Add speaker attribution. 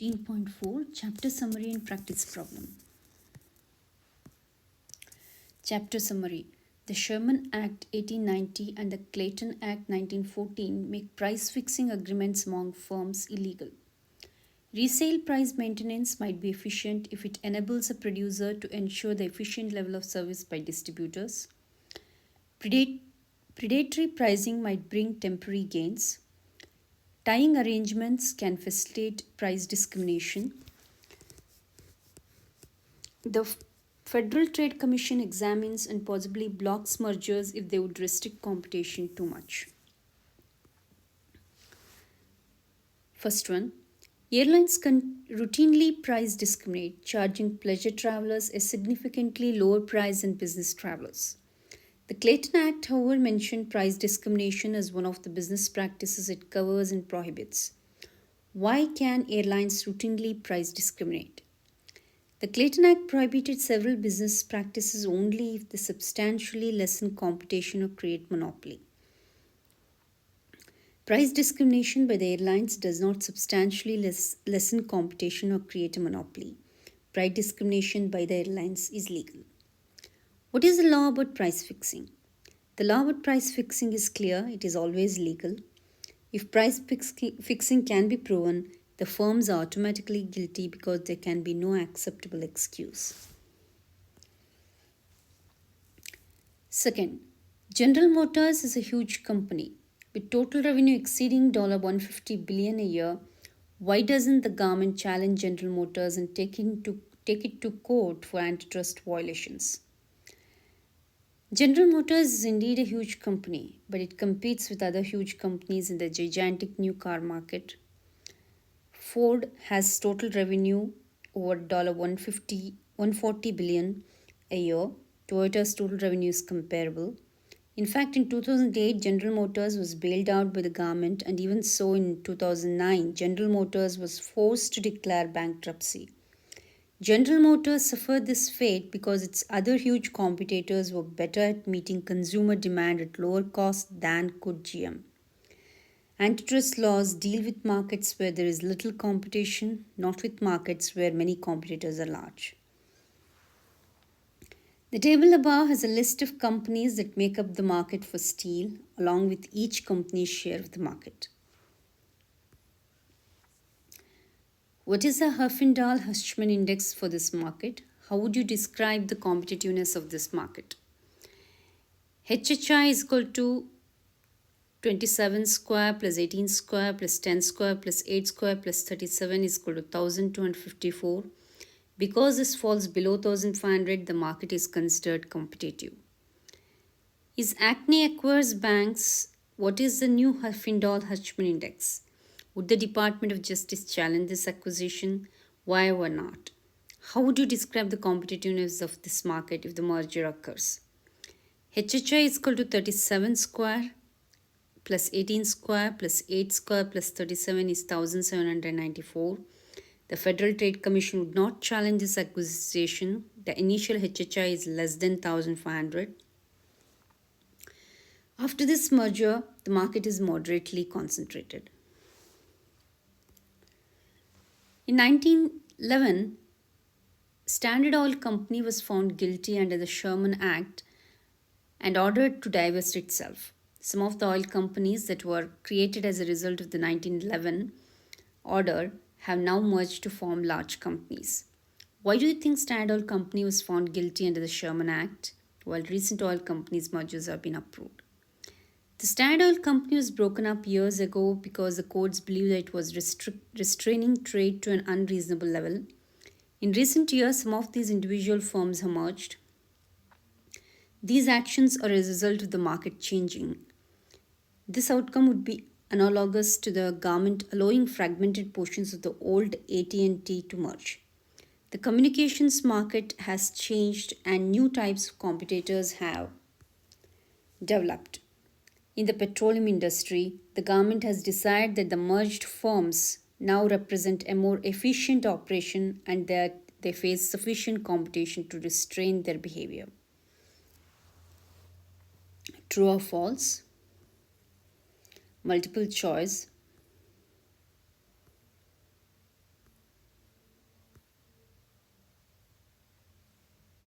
Speaker 1: 15.4 Chapter Summary and Practice Problem. Chapter Summary. The Sherman Act 1890 and the Clayton Act 1914 make price fixing agreements among firms illegal. Resale price maintenance might be efficient if it enables a producer to ensure the efficient level of service by distributors. Predatory pricing might bring temporary gains. Tying arrangements can facilitate price discrimination. The Federal Trade Commission examines and possibly blocks mergers if they would restrict competition too much. First one, airlines can routinely price discriminate, charging pleasure travelers a significantly lower price than business travelers. The Clayton Act, however, mentioned price discrimination as one of the business practices it covers and prohibits. Why can airlines routinely price discriminate? The Clayton Act prohibited several business practices only if they substantially lessen competition or create monopoly. Price discrimination by the airlines does not substantially lessen competition or create a monopoly. Price discrimination by the airlines is legal. What is the law about price fixing? The law about price fixing is clear, it is always legal. If price fixing can be proven, the firms are automatically guilty because there can be no acceptable excuse. Second, General Motors is a huge company. With total revenue exceeding $150 billion a year, why doesn't the government challenge General Motors and take it to court for antitrust violations? General Motors is indeed a huge company, but it competes with other huge companies in the gigantic new car market. Ford has total revenue over $140 billion a year. Toyota's total revenue is comparable. In fact, in 2008, General Motors was bailed out by the government, and even so, in 2009, General Motors was forced to declare bankruptcy. General Motors suffered this fate because its other huge competitors were better at meeting consumer demand at lower cost than could GM. Antitrust laws deal with markets where there is little competition, not with markets where many competitors are large. The table above has a list of companies that make up the market for steel, along with each company's share of the market. What is the Herfindahl-Hirschman index for this market? How would you describe the competitiveness of this market? HHI is equal to 27 square plus 18 square plus 10 square plus 8 square plus 37 is equal to 1254. Because this falls below 1500, the market is considered competitive. Is Acne acquires banks? What is the new Herfindahl-Hirschman index? Would the Department of Justice challenge this acquisition? Why or not? How would you describe the competitiveness of this market if the merger occurs? HHI is equal to 37 square plus 18 square plus 8 square plus 37 is 1794. The Federal Trade Commission would not challenge this acquisition. The initial HHI is less than 1500. After this merger, the market is moderately concentrated. In 1911, Standard Oil Company was found guilty under the Sherman Act and ordered to divest itself. Some of the oil companies that were created as a result of the 1911 order have now merged to form large companies. Why do you think Standard Oil Company was found guilty under the Sherman Act, while recent oil companies' mergers have been approved? The Standard Oil Company was broken up years ago because the courts believed that it was restraining trade to an unreasonable level. In recent years, some of these individual firms have merged. These actions are a result of the market changing. This outcome would be analogous to the government allowing fragmented portions of the old AT&T to merge. The communications market has changed and new types of competitors have developed. In the petroleum industry, the government has decided that the merged firms now represent a more efficient operation and that they face sufficient competition to restrain their behavior. True or false? Multiple choice.